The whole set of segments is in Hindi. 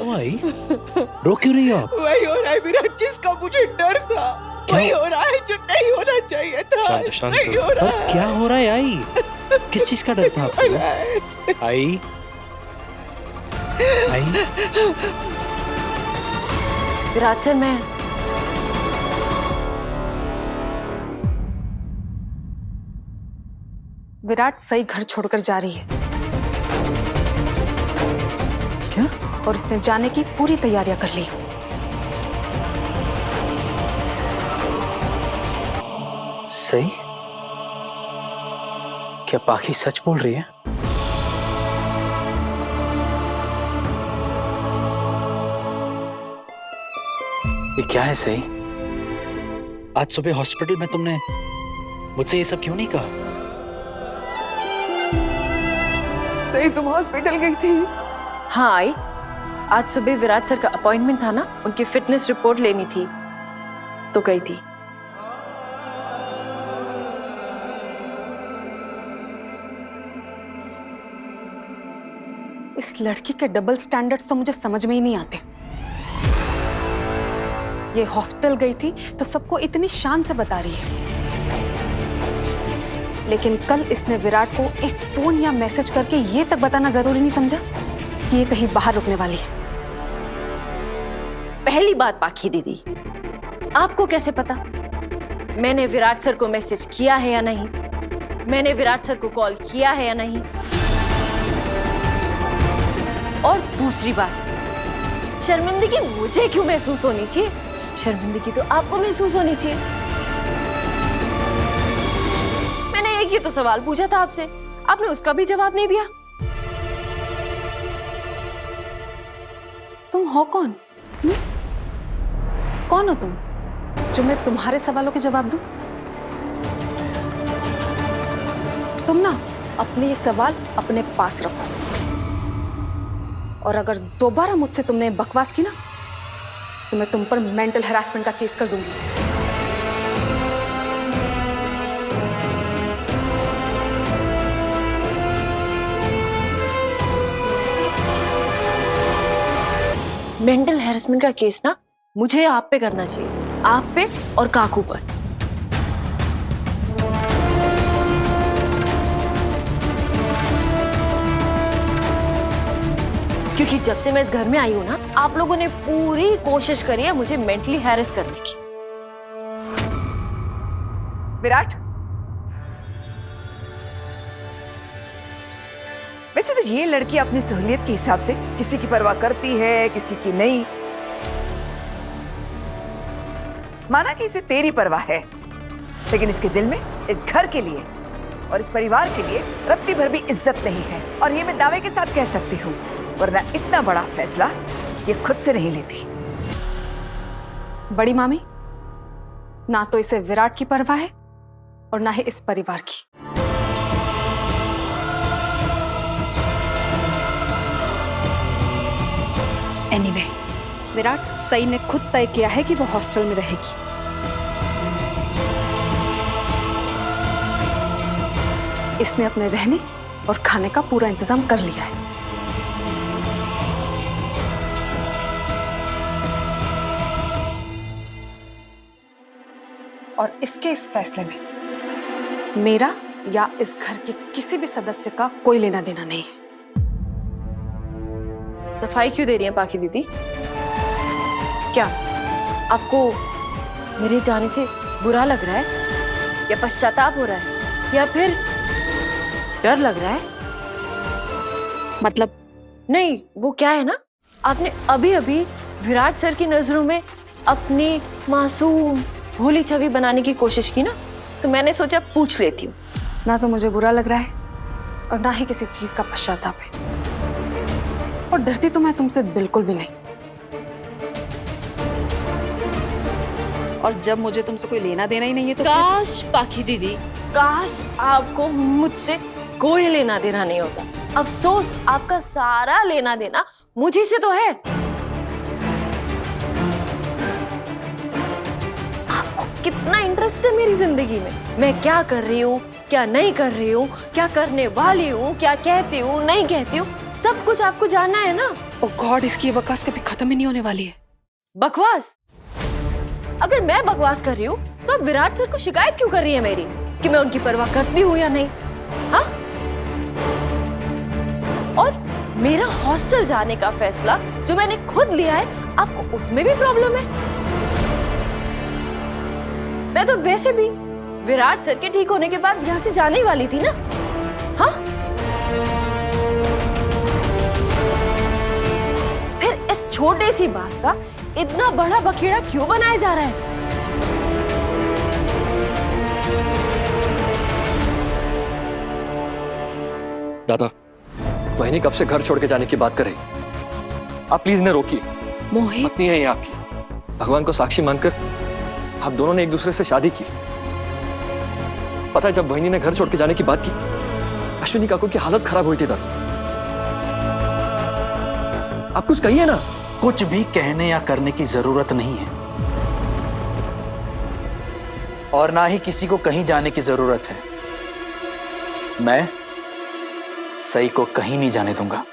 हुआ आई? रो क्यों रही हो आप? वही हो रहा है विराट जिसका मुझे डर था। वही हो रहा है जो नहीं होना चाहिए था। शांत शांत। वही हो रहा पर क्या हो रहा है आई? किस चीज का डर था आपको? आई आई विराट सर, मैं विराट सही घर छोड़कर जा रही है। क्या? और इसने जाने की पूरी तैयारियां कर ली। सही? क्या पाखी सच बोल रही है? ये क्या है सही? आज सुबह हॉस्पिटल में तुमने मुझसे ये सब क्यों नहीं कहा? सही तुम हॉस्पिटल गई थी? हाँ आई। आज सुबह विराट सर का अपॉइंटमेंट था ना, उनकी फिटनेस रिपोर्ट लेनी थी तो गई थी। इस लड़की के डबल स्टैंडर्ड्स तो मुझे समझ में ही नहीं आते। ये हॉस्पिटल गई थी तो सबको इतनी शान से बता रही है, लेकिन कल इसने विराट को एक फोन या मैसेज करके ये तक बताना जरूरी नहीं समझा कि ये कहीं बाहर रुकने वाली है। पहली बात पाखी दीदी, आपको कैसे पता मैंने विराट सर को मैसेज किया है या नहीं, मैंने विराट सर को कॉल किया है या नहीं? और दूसरी बात, शर्मिंदगी मुझे क्यों महसूस होनी चाहिए? शर्मिंदगी तो आपको महसूस होनी चाहिए। मैंने एक ही तो सवाल पूछा था आपसे, आपने उसका भी जवाब नहीं दिया। तुम हो कौन? कौन हो तुम जो मैं तुम्हारे सवालों के जवाब दूं? तुम ना अपने ये सवाल अपने पास रखो, और अगर दोबारा मुझसे तुमने बकवास की ना तो मैं तुम पर मेंटल हैरेसमेंट का केस कर दूंगी। मेंटल हैरेसमेंट का केस ना मुझे आप पे करना चाहिए, आप पे और काकू पर। क्योंकि जब से मैं इस घर में आई हूं ना, आप लोगों ने पूरी कोशिश करी है मुझे मेंटली हैरेस करने की। विराट, वैसे तो ये लड़की अपनी सहूलियत के हिसाब से किसी की परवाह करती है, किसी की नहीं। माना कि इसे तेरी परवाह है, लेकिन इसके दिल में इस घर के लिए और इस परिवार के लिए रत्ती भर भी इज्जत नहीं है। और ये मैं दावे के साथ कह सकती हूँ, वरना इतना बड़ा फैसला ये खुद से नहीं लेती। बड़ी मामी, ना तो इसे विराट की परवाह है और ना ही इस परिवार की। एनीवे, विराट सई ने खुद तय किया है कि वो हॉस्टल में रहेगी। इसने अपने रहने और खाने का पूरा इंतजाम कर लिया है। और इसके इस फैसले में मेरा या इस घर के किसी भी सदस्य का कोई लेना देना नहीं है। सफाई क्यों दे रही हैं पाखी दीदी? क्या आपको मेरे जाने से बुरा लग रहा है, या पश्चाताप हो रहा है, या फिर डर लग रहा है? मतलब नहीं, वो क्या है ना, आपने अभी अभी विराट सर की नजरों में अपनी मासूम भोली छवि बनाने की कोशिश की ना, तो मैंने सोचा पूछ लेती हूँ। ना तो मुझे बुरा लग रहा है और ना ही किसी चीज का पश्चाताप है, और डरती तो मैं तुमसे बिल्कुल भी नहीं। और जब मुझे तुमसे कोई लेना देना ही नहीं है तो काश पाखी दीदी, काश आपको मुझसे कोई लेना देना नहीं होता। अफसोस आपका सारा लेना देना मुझी से तो है। आपको कितना इंटरेस्ट है मेरी जिंदगी में, मैं क्या कर रही हूँ, क्या नहीं कर रही हूँ, क्या करने वाली हूँ, क्या कहती हूँ, नहीं कहती हूँ, सब कुछ आपको जानना है ना। ओह गॉड, इसकी ये बकवास कभी खत्म ही नहीं होने वाली है। बकवास? अगर मैं बकवास कर रही हूँ तो अब विराट सर को शिकायत क्यों कर रही है मेरी कि मैं उनकी परवाह करती हूँ या नहीं? हाँ? और मेरा हॉस्टल जाने का फैसला जो मैंने खुद लिया है, आपको उसमें भी प्रॉब्लम है? मैं तो वैसे भी विराट सर के ठीक होने के बाद यहाँ से जाने ही वाली थी ना। हाँ? फिर इस छोटे सी बात का इतना बड़ा बखेड़ा क्यों बनाया जा रहा है? दादा, वहिनी कब से घर छोड़ के जाने की बात कर रही? आप प्लीज इन्हें रोकिए। मोहित, पत्नी है ये आपकी, भगवान को साक्षी मानकर आप दोनों ने एक दूसरे से शादी की। पता है, जब वहिनी ने घर छोड़ के जाने की बात की, अश्विनी काकू की हालत खराब हुई थी दादा। आप कुछ कहिए ना। कुछ भी कहने या करने की जरूरत नहीं है, और ना ही किसी को कहीं जाने की जरूरत है। मैं सई को कहीं नहीं जाने दूंगा।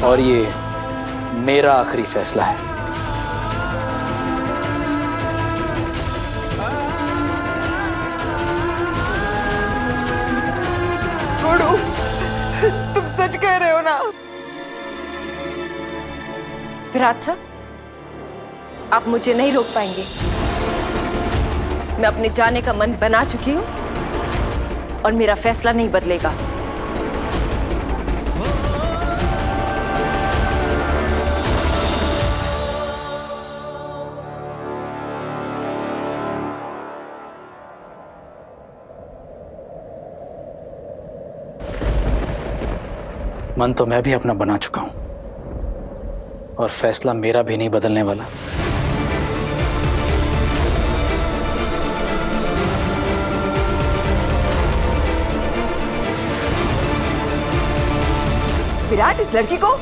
और ये मेरा आखिरी फैसला है। गुरु, तुम सच कह रहे हो ना? विराट सर, आप मुझे नहीं रोक पाएंगे। मैं अपने जाने का मन बना चुकी हूं और मेरा फैसला नहीं बदलेगा। मन तो मैं भी अपना बना चुका हूं, और फैसला मेरा भी नहीं बदलने वाला। विराट इस लड़की को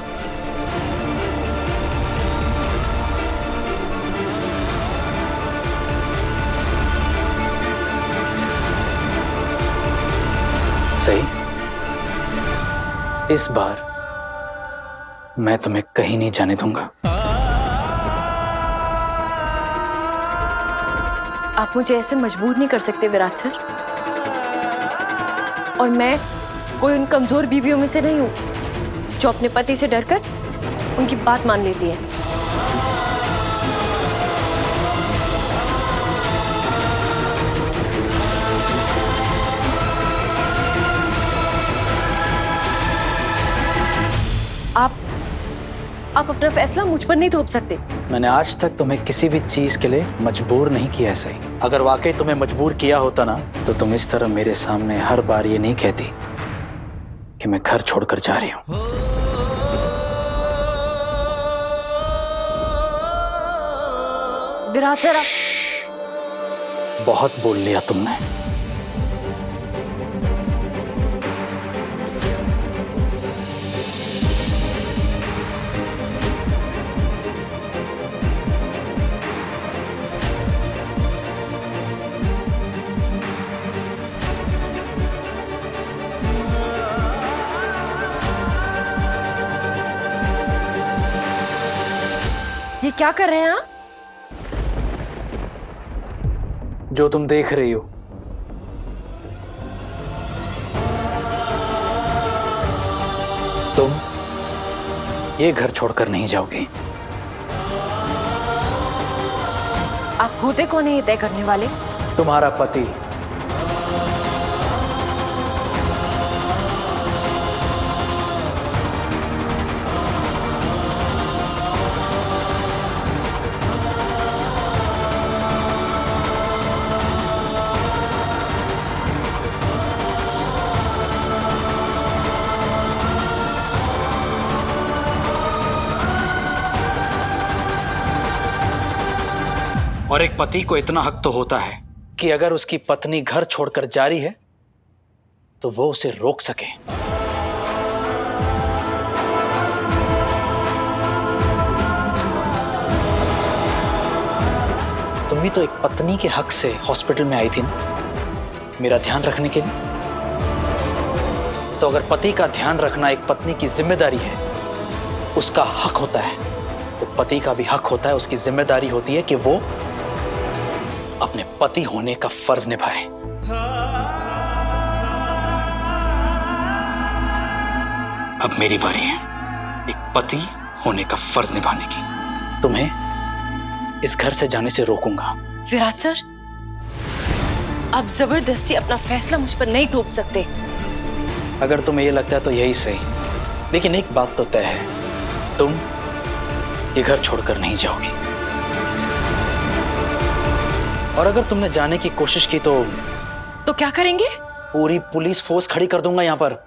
सही, इस बार मैं तुम्हें कहीं नहीं जाने दूंगा। आप मुझे ऐसे मजबूर नहीं कर सकते विराट सर। और मैं कोई उन कमजोर बीवियों में से नहीं हूं जो अपने पति से डरकर उनकी बात मान लेती है। आप अपना फैसला मुझ पर नहीं थोप सकते। मैंने आज तक तुम्हें किसी भी चीज के लिए मजबूर नहीं किया है सही। अगर वाकई तुम्हें मजबूर किया होता ना, तो तुम इस तरह मेरे सामने हर बार ये नहीं कहती कि मैं घर छोड़कर जा रही हूं। विराट सर, आप बहुत बोल लिया तुमने। ये क्या कर रहे हैं आप? जो तुम देख रही हो, तुम ये घर छोड़कर नहीं जाओगी। आप होते कौन है ये तय करने वाले? तुम्हारा पति। और एक पति को इतना हक तो होता है कि अगर उसकी पत्नी घर छोड़कर जा रही है तो वो उसे रोक सके। भी तो एक पत्नी के हक से हॉस्पिटल में आई थी ना, मेरा ध्यान रखने के लिए। तो अगर पति का ध्यान रखना एक पत्नी की जिम्मेदारी है, उसका हक होता है, तो पति का भी हक होता है, उसकी जिम्मेदारी होती है कि वो अपने पति होने का फर्ज निभाए। अब मेरी बारी है एक पति होने का फर्ज निभाने की। तुम्हें इस घर से जाने से रोकूंगा। विराट सर, आप जबरदस्ती अपना फैसला मुझ पर नहीं थोप सकते। अगर तुम्हें ये लगता है तो यही सही, लेकिन एक बात तो तय है, तुम ये घर छोड़कर नहीं जाओगी। और अगर तुमने जाने की कोशिश की तो क्या करेंगे? पूरी पुलिस फोर्स खड़ी कर दूंगा यहां पर।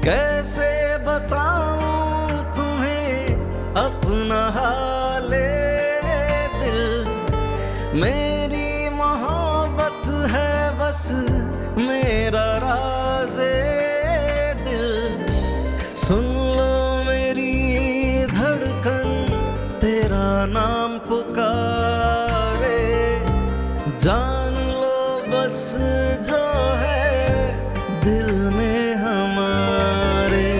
कैसे बताऊं तुम्हें अपना हाले दिल, मेरी मोहब्बत है बस मेरा राज़े दिल। सुन लो मेरी धड़कन तेरा नाम पुकारे, जान लो बस जो है दिल में हमारे।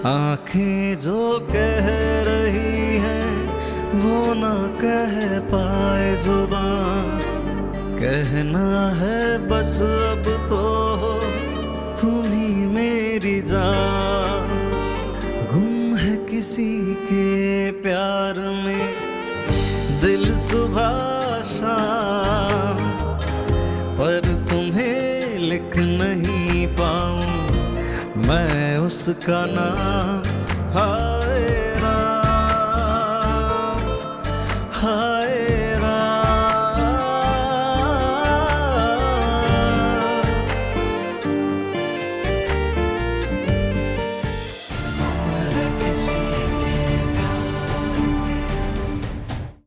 आंखें जो कह रही हैं वो ना कह पाए जुबान, कहना है बस अब तो तुम ही मेरी जान। गुम है किसी के प्यार में दिल सुबह शाम, पर तुम्हें लिख नहीं पाऊं मैं उसका नाम। हाँ